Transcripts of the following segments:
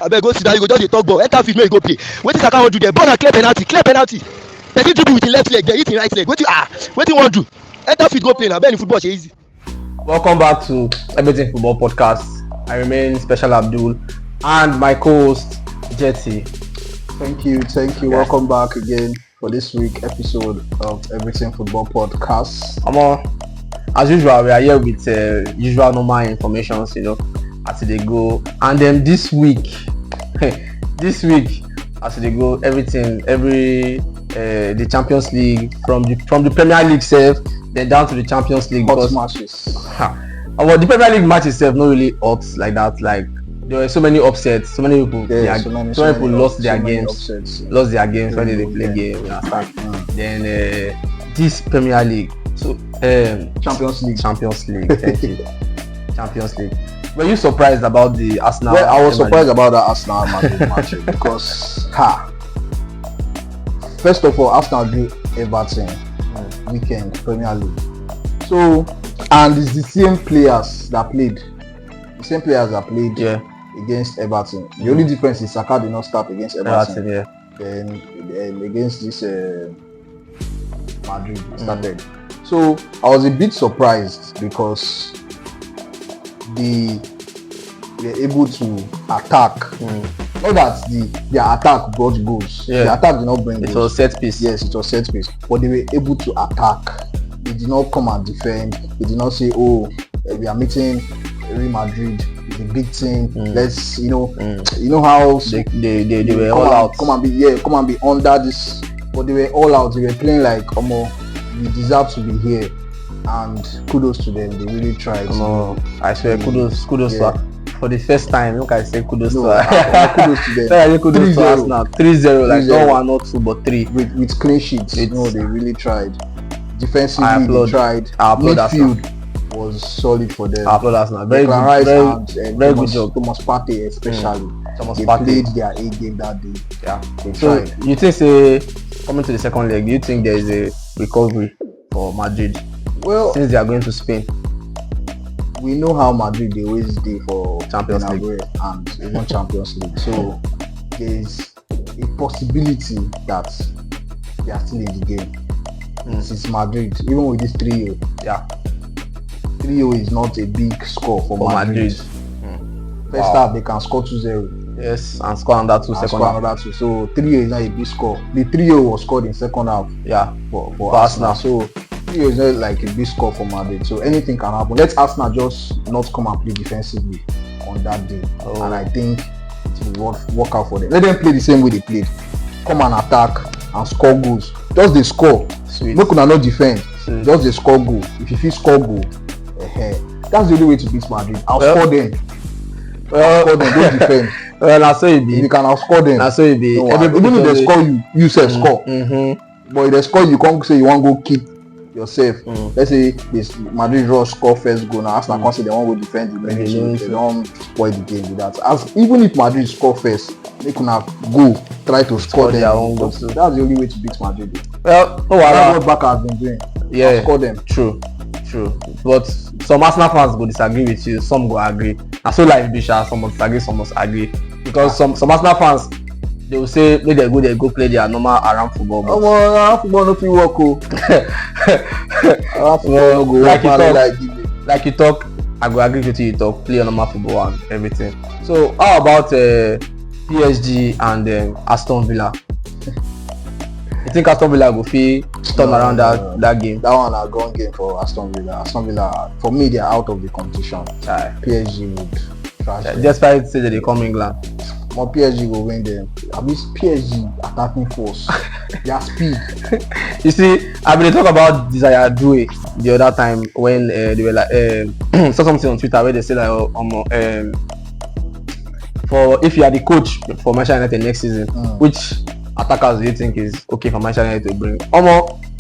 Abeg go sit down, you go just dey talk ball. Enter field make you go play. Wetin Saka wan do there? Ball na clear penalty. Person dribble with him left leg, dey hit him right leg. Wetin you wan do? Enter field go play na. Abeg in football dey easy. Welcome back to Everything Football Podcast. I remain Special Abdul and my co-host Jetty. Thank you. Welcome back again for this week episode of Everything Football Podcast. As usual, we are here with usual normal information, as they go. And then this week, as they go, the Champions League from the Premier League itself, then down to the Champions League. Hot matches. The Premier League match itself not really hot like that. Like there were so many upsets, so many people, so many people lost their games when they play game. You understand? Then this Premier League, so Champions League. Thank you, Champions League. Were you surprised about the Arsenal? Well, I was surprised about the Arsenal Madrid match because first of all, Arsenal drew Everton weekend Premier League. So, and it's the same players that played against Everton. The only difference is Saka did not start against Everton. Then against this Madrid started. So I was a bit surprised because they were able to attack. Not that their attack brought goals. The attack did not bring goals. It was set piece. Yes, it was set piece. But they were able to attack. They did not come and defend. They did not say, we are meeting Real Madrid. It's a big team. Let's, you know how they were all out. Come and be under this. But they were all out. They were playing like, we deserve to be here. And kudos to them. They really tried. I swear, kudos to for the first time. Look, I say kudos to kudos to them. Kudos to Arsenal. 3-0, like not 1 or 2, but 3 with clean sheets. They really tried. Defensively, they tried. Midfield was solid for them. I applaud Arsenal. Very good job. Thomas Partey especially. They played their A game that day. Yeah, they so tried. You think, coming to the second leg, do you think there is a recovery for Madrid? Well, since they are going to Spain, we know how Madrid they always do for Champions League and even Champions League. So there is a possibility that they are still in the game. Since Madrid, even with this 3-0, 3-0 is not a big score for Madrid. First half they can score 2-0. Yes, and score another 2 second half. So 3-0 is not a big score. The 3-0 was scored in second half. For Arsenal. So 3-0 is not like a big score for Madrid. So anything can happen. Let Arsenal just not come and play defensively on that day, and I think it will work out for them. Let them play the same way they played. Come and attack and score goals. Just they score. Make una not defend. Just they score goal. If you feel score goal, that's the only way to beat Madrid. Score them. Score them. Don't defend. That's so it be. If you can outscore them. That's so it be. Even if they score you self score. But if they score you, can't say you want to go kick yourself. Let's say this Madrid rush score first goal. Now Arsenal can't say they want to go defend the bench. They don't spoil the game with that. Even if Madrid score first, they can go try to score their own goals. That's the only way to beat Madrid. Well, that's what Barca has been doing. Score them. True. But some Arsenal fans will disagree with you. Some will agree. And so like Bisha, some must disagree, some must agree. Because some Arsenal fans, they will say they go play their normal around football. Around football no fit work. Around football no go work. Like you talk, I go agree with you talk, play normal football and everything. So how about PSG and Aston Villa? You think Aston Villa go fit turn around that game? That one a gone game for Aston Villa. Aston Villa, for me, they are out of the competition. PSG would trash them. Despite say that they come England. More PSG will win them. I mean, PSG attacking force. Their speed. You see, I've been talking about Desire Doué the other time when they were like saw something on Twitter where they said like for if you are the coach for Manchester United next season, which attackers do you think is okay for Manchester United to bring?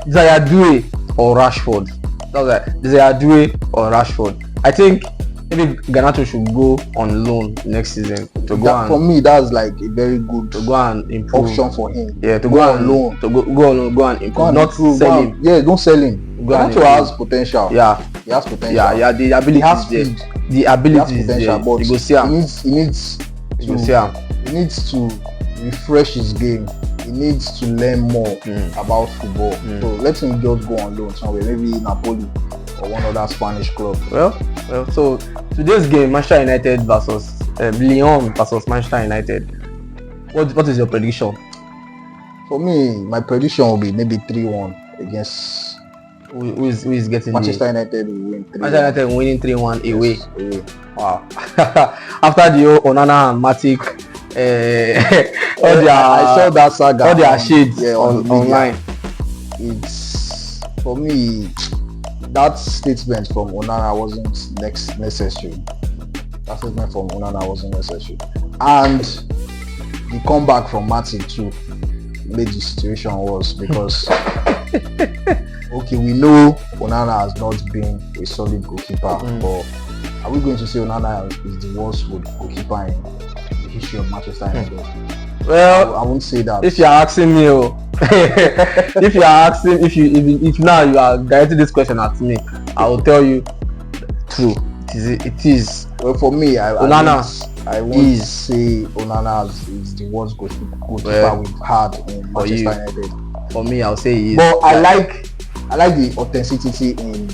Desire Doué or Rashford? That was like Desire Doué or Rashford. I think maybe Garnacho should go on loan next season to go and, for me, that's like a very good to go and improve option for him. Yeah, to go on loan, to go on loan, go and improve, not sell him. Yeah, don't sell him. Garnacho has potential. Yeah, he has potential. Yeah, the ability is there. The ability is there. But you go see him. He needs you go see him. he needs to refresh his game. He needs to learn more about football. So let him just go on loan somewhere, maybe Napoli or one other Spanish club. Well, so today's game, Manchester United versus Lyon versus Manchester United. What is your prediction? For me, my prediction will be maybe 3-1 against Who is getting Manchester United will win 3-1. Manchester United winning 3-1 away. Yes, away. Wow. After the Onana and Matic, I saw that saga. All their shades online. It's for me, that statement from Onana wasn't necessary. That statement from Onana wasn't necessary, and the comeback from Matic too made the situation worse because okay, we know Onana has not been a solid goalkeeper, but are we going to say Onana is the worst goalkeeper in the history of Manchester United? Well, I won't say that. If you are asking me, if now you are directing this question at me, I will tell you true. It is. Well, for me, Onana I won't say Onana is the worst goalkeeper we've had in Manchester United. For me, I'll say he is. But I like the authenticity in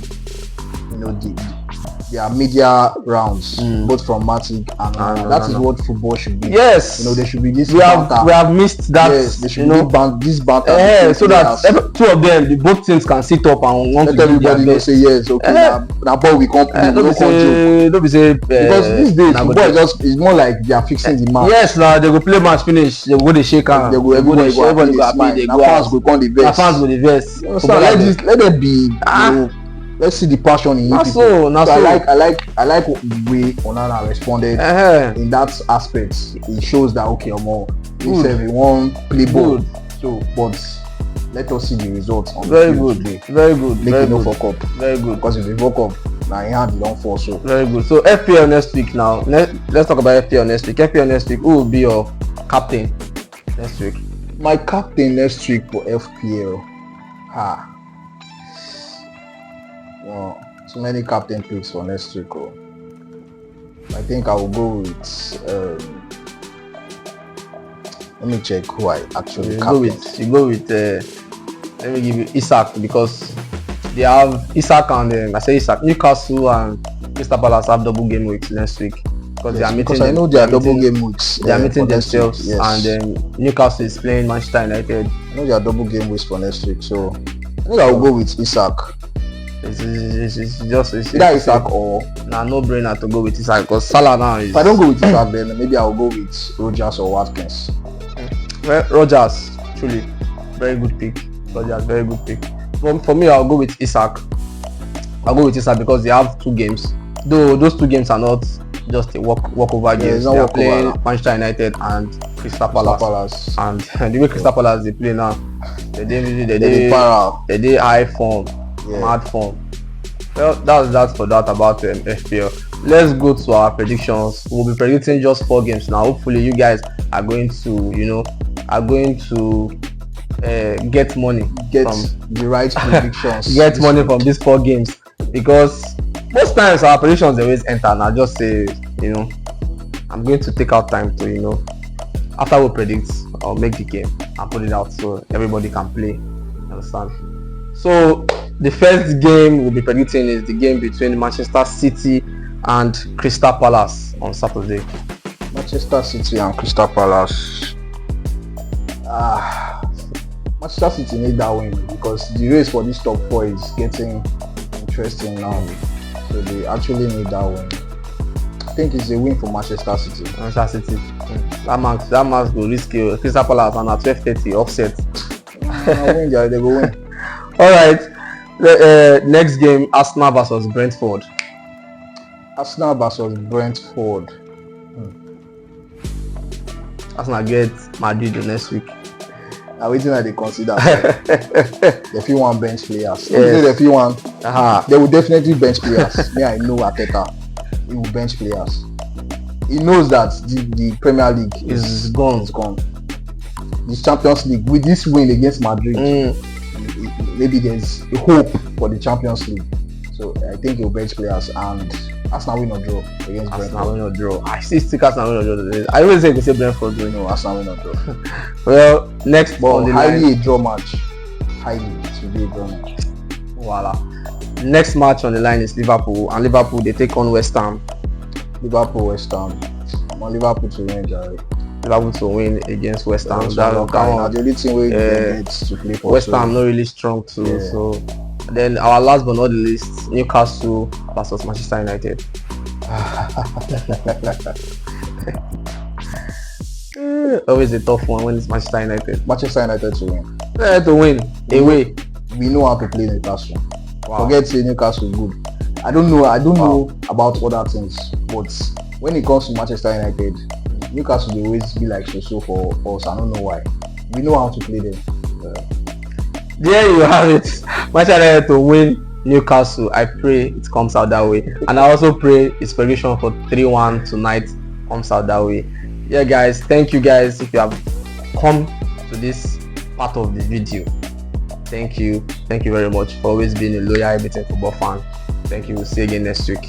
their media rounds, both from Matic and that is what football should be. Yes, there should be this. We have missed that. Yes, there should be this banter. So that two of them, both teams can sit up and want to everybody know say yes. Okay, now ball we can't play. Don't be say because these days football is more like they are fixing the match. Yes, now they go play match finish. They go shake hands. Everybody go happy. Now fans go come the best. Fans go the best. Let it be. Let's see the passion in it. So I like the way Onana responded in that aspect. It shows that okay, we won't play ball. So, but let us see the results on very the good today. Very good. Make it no fuck up. Very good. Because if you fuck up, now you hand don't fall. So very good. So FPL next week now. Let's talk about FPL next week. FPL next week. Who will be your captain next week? My captain next week for FPL. Well, too many captain picks for next week. I think I will go with. Let me check who I actually go with. You go with. Let me give you Isak because they have Isak and I say Isak. Newcastle and Crystal Palace have double game weeks next week because they are meeting. Because I know they are double game weeks. They are meeting themselves, and Newcastle is playing Manchester United. I know they are double game weeks for next week, so I think I will go with Isak. It's just either Isak or no brainer to go with Isak because Salah now is. If I don't go with Isak, then maybe I'll go with Rogers or Watkins. Well, Rogers, truly very good pick. Rogers, very good pick. For me, I'll go with Isak. I'll go with Isak because they have 2 games. Though those 2 games are not just a walkover games. They are playing Manchester United and Crystal Palace. And the way Crystal Palace they play now, they high form. Mad form. Well, that's that for that about FPL. Let's go to our predictions. We'll be predicting just 4 games now. Hopefully, you guys are going to, get money. Get the right predictions. Get money from these 4 games because most times our predictions always enter and I just say, I'm going to take out time to, after we predict, I'll make the game and put it out so everybody can play. Understand? So the first game we'll be predicting is the game between Manchester City and Crystal Palace on Saturday. Manchester City and Crystal Palace. Manchester City need that win because the race for this top 4 is getting interesting now. So they actually need that win. I think it's a win for Manchester City. Manchester City. That match go risky. Crystal Palace and at 12:30 offset. They go win. All right. Next game, Arsenal versus Brentford. Arsenal versus Brentford. Arsenal get Madrid next week. Now waiting that they consider. They feel one bench players. Yes. They feel one. They will definitely bench players. Me, I know Arteta. He will bench players. He knows that the Premier League is gone. It's gone. This Champions League with this win against Madrid. Maybe there's a hope for the Champions League. So I think he'll bench players and Arsenal win or draw against Arsenal Brentford. win or draw. I still Arsenal win or draw. I always say we say Brentford win. No, Arsenal win or draw. Well, next But on the highly line. a draw match. Highly, it will be a draw match. Voila. Next match on the line is Liverpool, and Liverpool they take on West Ham. Liverpool, West Ham. I want Liverpool to win, Jerry. Liverpool to win against West Ham. That's the only thing we Yeah. get to play for. West so- Ham not really strong too. Yeah. So then our last but not the least, Newcastle versus Manchester United. Always a tough one when it's Manchester United. Manchester United to win. To win away. We know how to play Newcastle. Wow. Forget say Newcastle good. I don't know about other things, but when it comes to Manchester United, Newcastle they always be like so for us. I don't know why. We know how to play them. There you have it. Manchester United to win Newcastle. I pray it comes out that way, and I also pray it's prediction for 3-1 tonight comes out that way. Yeah, guys, thank you guys if you have come to this part of the video. Thank you very much for always being a loyal everything football fan. Thank you. We'll see you again next week.